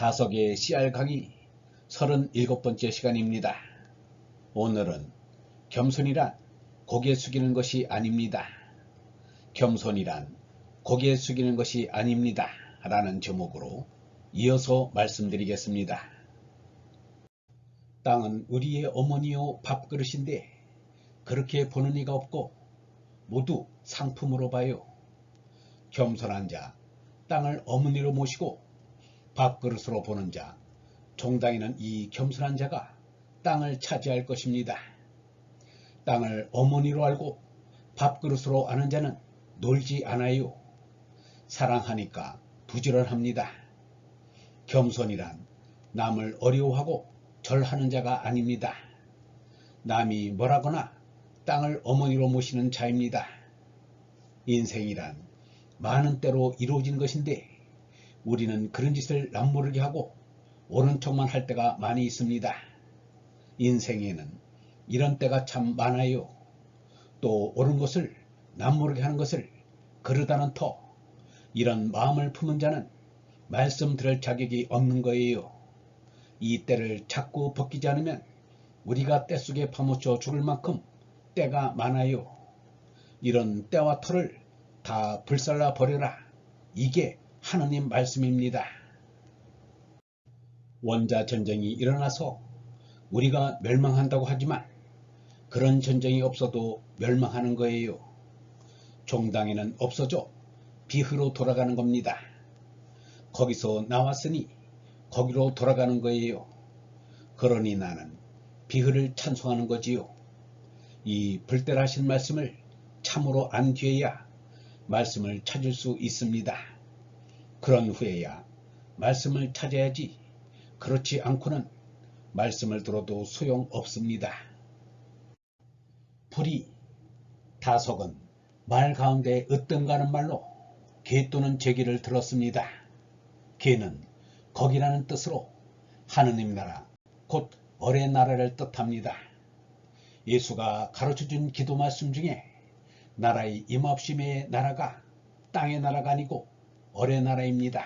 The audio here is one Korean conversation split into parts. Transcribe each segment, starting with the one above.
다석의 씨알 강의 37번째 시간입니다. 오늘은 겸손이란 고개 숙이는 것이 아닙니다. 겸손이란 고개 숙이는 것이 아닙니다. 라는 제목으로 이어서 말씀드리겠습니다. 땅은 우리의 어머니요 밥그릇인데 그렇게 보는 이가 없고 모두 상품으로 봐요. 겸손한 자, 땅을 어머니로 모시고 밥그릇으로 보는 자, 종당에는 이 겸손한 자가 땅을 차지할 것입니다. 땅을 어머니로 알고 밥그릇으로 아는 자는 놀지 않아요. 사랑하니까 부지런합니다. 겸손이란 남을 어려워하고 절하는 자가 아닙니다. 남이 뭐라거나 땅을 어머니로 모시는 자입니다. 인생이란 많은 때로 이루어진 것인데 우리는 그런 짓을 남모르게 하고 옳은 척만 할 때가 많이 있습니다. 인생에는 이런 때가 참 많아요. 또 옳은 것을 남모르게 하는 것을 그러다는 터, 이런 마음을 품은 자는 말씀 들을 자격이 없는 거예요. 이 때를 자꾸 벗기지 않으면 우리가 때 속에 파묻혀 죽을 만큼 때가 많아요. 이런 때와 터를 다 불살라 버려라. 이게 하느님 말씀입니다. 원자 전쟁이 일어나서 우리가 멸망한다고 하지만 그런 전쟁이 없어도 멸망하는 거예요. 종당에는 없어져 비흐로 돌아가는 겁니다. 거기서 나왔으니 거기로 돌아가는 거예요. 그러니 나는 비흐를 찬송하는 거지요. 이 불대라신 말씀을 참으로 안 뒤에야 말씀을 찾을 수 있습니다. 그런 후에야 말씀을 찾아야지, 그렇지 않고는 말씀을 들어도 소용없습니다. 불이 다석은 말 가운데 으뜸가는 말로 개 또는 제기를 들었습니다. 개는 거기라는 뜻으로 하느님 나라, 곧 어레 나라를 뜻합니다. 예수가 가르쳐준 기도 말씀 중에 나라의 임합심의 나라가 땅의 나라가 아니고 어레 나라입니다.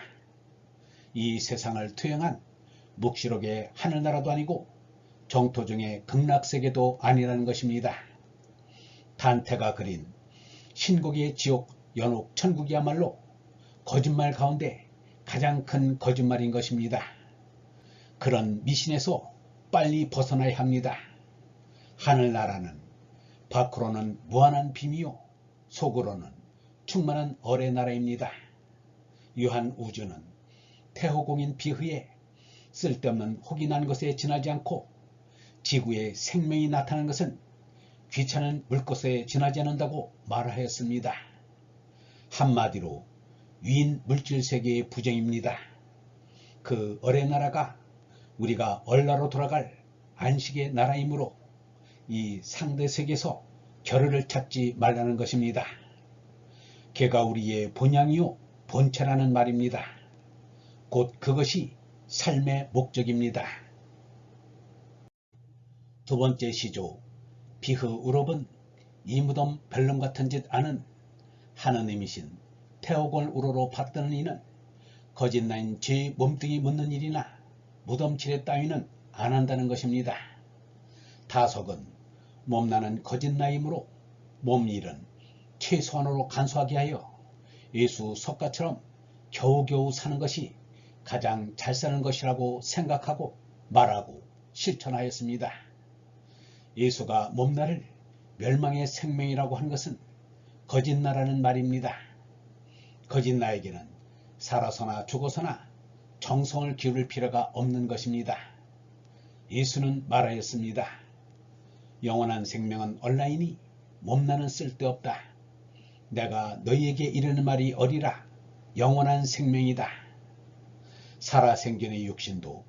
이 세상을 투영한 묵시록의 하늘나라도 아니고 정토중의 극락세계도 아니라는 것입니다. 단테가 그린 신곡의 지옥, 연옥, 천국이야말로 거짓말 가운데 가장 큰 거짓말인 것입니다. 그런 미신에서 빨리 벗어나야 합니다. 하늘나라는 밖으로는 무한한 비미요, 속으로는 충만한 어레 나라입니다. 유한 우주는 태호공인 비흐에 쓸데없는 혹이 난 것에 지나지 않고 지구에 생명이 나타나는 것은 귀찮은 물것에 지나지 않는다고 말하였습니다. 한마디로 위인 물질세계의 부정입니다. 그 어레 나라가 우리가 얼라로 돌아갈 안식의 나라이므로 이 상대세계에서 결의를 찾지 말라는 것입니다. 개가 우리의 본향이요 본체라는 말입니다. 곧 그것이 삶의 목적입니다. 두 번째 시조, 비흐 우롭은 이 무덤 별놈 같은 짓 아는 하느님이신 태옥을 우러로 받드는 이는 거짓나인 제 몸뚱이 묻는 일이나 무덤 칠해 따위는 안 한다는 것입니다. 다석은 몸나는 거짓나임으로 몸일은 최소한으로 간소하게 하여 예수 석가처럼 겨우겨우 사는 것이 가장 잘 사는 것이라고 생각하고 말하고 실천하였습니다. 예수가 몸나를 멸망의 생명이라고 한 것은 거짓나라는 말입니다. 거짓나에게는 살아서나 죽어서나 정성을 기울일 필요가 없는 것입니다. 예수는 말하였습니다. 영원한 생명은 얼라이니 몸나는 쓸데없다. 내가 너희에게 이르는 말이 어리라. 영원한 생명이다. 살아생전의 육신도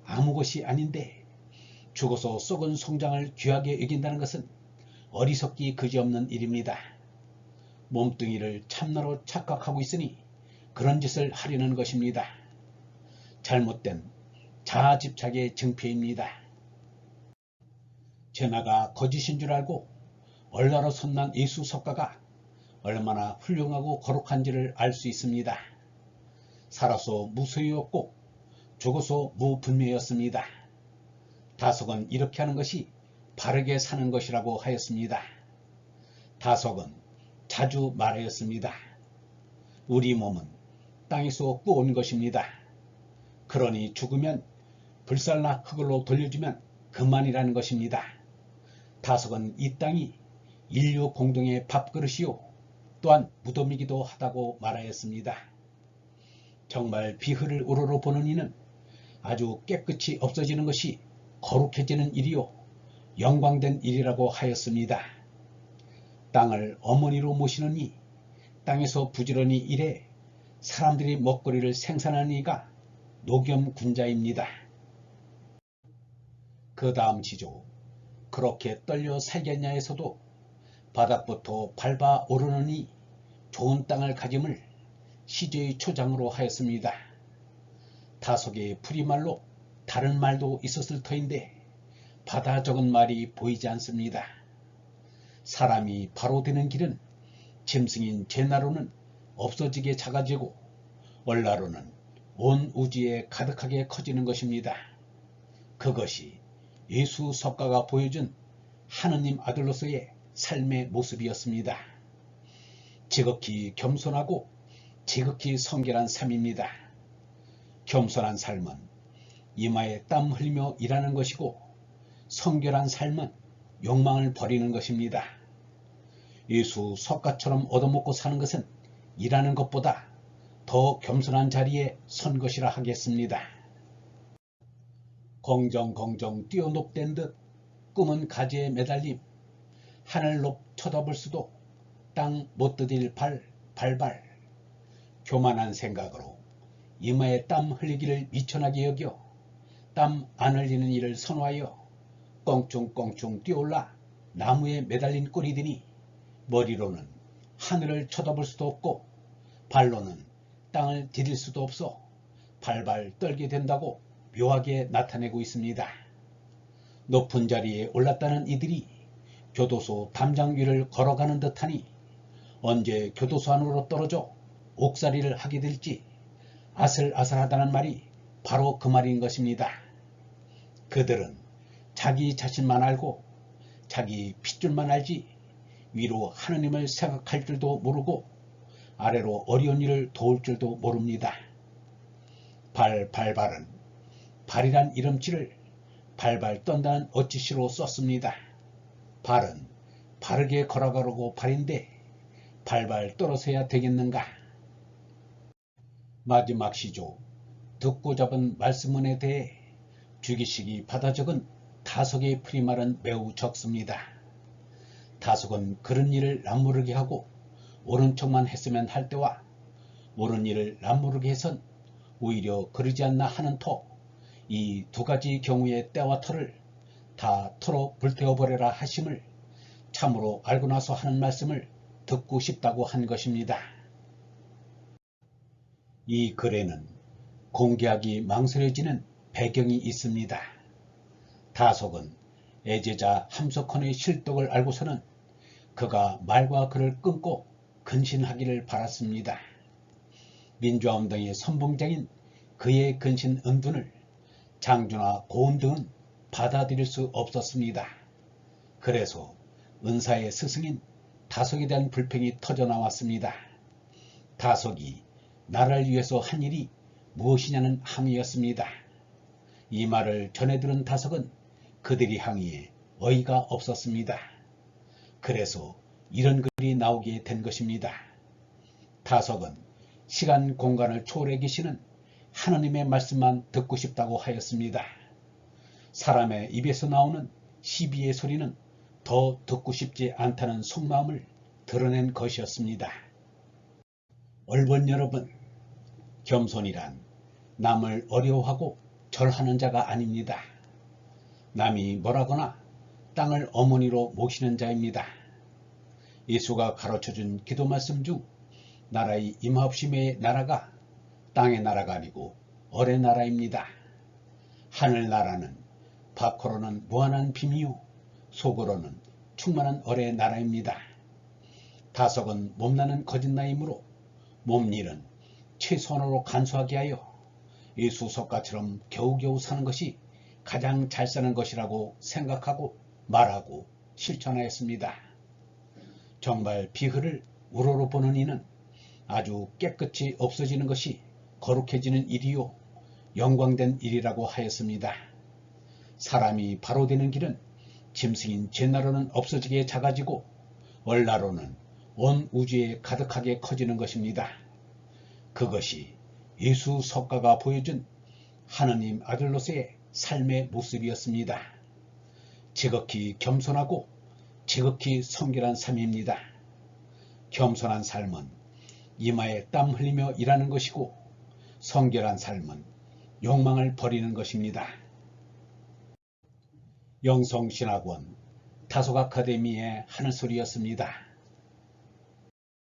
아무 것이 아닌데 죽어서 썩은 송장을 귀하게 여긴다는 것은 어리석기 그지없는 일입니다. 몸뚱이를 참나로 착각하고 있으니 그런 짓을 하려는 것입니다. 잘못된 자아집착의 증표입니다. 제나가 거짓인 줄 알고 얼라로 손난 예수 석가가 얼마나 훌륭하고 거룩한지를 알 수 있습니다. 살아서 무소유였고 죽어서 무분별이었습니다. 다속은 이렇게 하는 것이 바르게 사는 것이라고 하였습니다. 다속은 자주 말하였습니다. 우리 몸은 땅에서 꾸온 것입니다. 그러니 죽으면 불살라 흙으로 돌려주면 그만이라는 것입니다. 다속은 이 땅이 인류 공동의 밥그릇이요 또한 무덤이기도 하다고 말하였습니다. 정말 비흐를 우러러 보는 이는 아주 깨끗이 없어지는 것이 거룩해지는 일이요 영광된 일이라고 하였습니다. 땅을 어머니로 모시는 이, 땅에서 부지런히 일해 사람들이 먹거리를 생산하는 이가 노겸군자입니다. 그 다음 지조, 그렇게 떨려 살겠냐에서도 바닥부터 밟아 오르는 이 좋은 땅을 가짐을 시제의 초장으로 하였습니다. 다속의 풀이말로 다른 말도 있었을 터인데 바다 적은 말이 보이지 않습니다. 사람이 바로 되는 길은 짐승인 제나로는 없어지게 작아지고 얼나로는 온 우주에 가득하게 커지는 것입니다. 그것이 예수 석가가 보여준 하느님 아들로서의 삶의 모습이었습니다. 지극히 겸손하고 지극히 성결한 삶입니다. 겸손한 삶은 이마에 땀 흘리며 일하는 것이고 성결한 삶은 욕망을 버리는 것입니다. 예수 석가처럼 얻어먹고 사는 것은 일하는 것보다 더 겸손한 자리에 선 것이라 하겠습니다. 공정공정 뛰어높된 듯 꿈은 가지에 매달림 하늘 높 쳐다볼 수도 땅 못 디딜 발발 교만한 생각으로 이마에 땀 흘리기를 미천하게 여겨 땀 안 흘리는 일을 선호하여 껑충껑충 뛰어올라 나무에 매달린 꼴이 되니 머리로는 하늘을 쳐다볼 수도 없고 발로는 땅을 디딜 수도 없어 발발 떨게 된다고 묘하게 나타내고 있습니다. 높은 자리에 올랐다는 이들이 교도소 담장 위를 걸어가는 듯하니 언제 교도소 안으로 떨어져 옥살이를 하게 될지 아슬아슬하다는 말이 바로 그 말인 것입니다. 그들은 자기 자신만 알고 자기 핏줄만 알지 위로 하느님을 생각할 줄도 모르고 아래로 어려운 일을 도울 줄도 모릅니다. 발발은 발이란 이름치를 발발 떤다는 어치시로 썼습니다. 발은 바르게 걸어가려고 발인데 발발 떨어서야 되겠는가. 마지막 시조 듣고 잡은 말씀문에 대해 주기식이 받아 적은 다속의 풀이말은 매우 적습니다. 다속은 그런 일을 남모르게 하고 옳은 척만 했으면 할 때와 옳은 일을 남모르게 해선 오히려 그러지 않나 하는 터, 이 두 가지 경우의 때와 터를 다 터로 불태워버려라 하심을 참으로 알고 나서 하는 말씀을 듣고 싶다고 한 것입니다. 이 글에는 공개하기 망설여지는 배경이 있습니다. 다속은 애제자 함석헌의 실독을 알고서는 그가 말과 글을 끊고 근신하기를 바랐습니다. 민주화운동의 선봉장인 그의 근신 은둔을 장주나 고은 등은 받아들일 수 없었습니다. 그래서 은사의 스승인 다속에 대한 불평이 터져나왔습니다. 다속이 나라를 위해서 한 일이 무엇이냐는 함이었습니다. 이 말을 전해들은 다속은 그들이 항의에 어이가 없었습니다. 그래서 이런 글이 나오게 된 것입니다. 다속은 시간 공간을 초월해 계시는 하느님의 말씀만 듣고 싶다고 하였습니다. 사람의 입에서 나오는 시비의 소리는 더 듣고 싶지 않다는 속마음을 드러낸 것이었습니다. 얼번 여러분, 겸손이란 남을 어려워하고 절하는 자가 아닙니다. 남이 뭐라거나 땅을 어머니로 모시는 자입니다. 예수가 가르쳐준 기도 말씀 중 나라의 임하옵심의 나라가 땅의 나라가 아니고 어의 나라입니다. 하늘나라는 밖으로는 무한한 빔이요 속으로는 충만한 어의 나라입니다. 다속은 몸나는 거짓나이므로 몸일은 최소한으로 간소하게 하여 예수석가처럼 겨우겨우 사는 것이 가장 잘 사는 것이라고 생각하고 말하고 실천하였습니다. 정말 비글을 우러러 보는 이는 아주 깨끗이 없어지는 것이 거룩해지는 일이요 영광된 일이라고 하였습니다. 사람이 바로 되는 길은 짐승인 죄나로는 없어지게 작아지고 얼나로는 온 우주에 가득하게 커지는 것입니다. 그것이 예수 석가가 보여준 하느님 아들로서의 삶의 모습이었습니다. 지극히 겸손하고 지극히 성결한 삶입니다. 겸손한 삶은 이마에 땀 흘리며 일하는 것이고 성결한 삶은 욕망을 버리는 것입니다. 영성신학원 다속 아카데미의 하늘소리였습니다.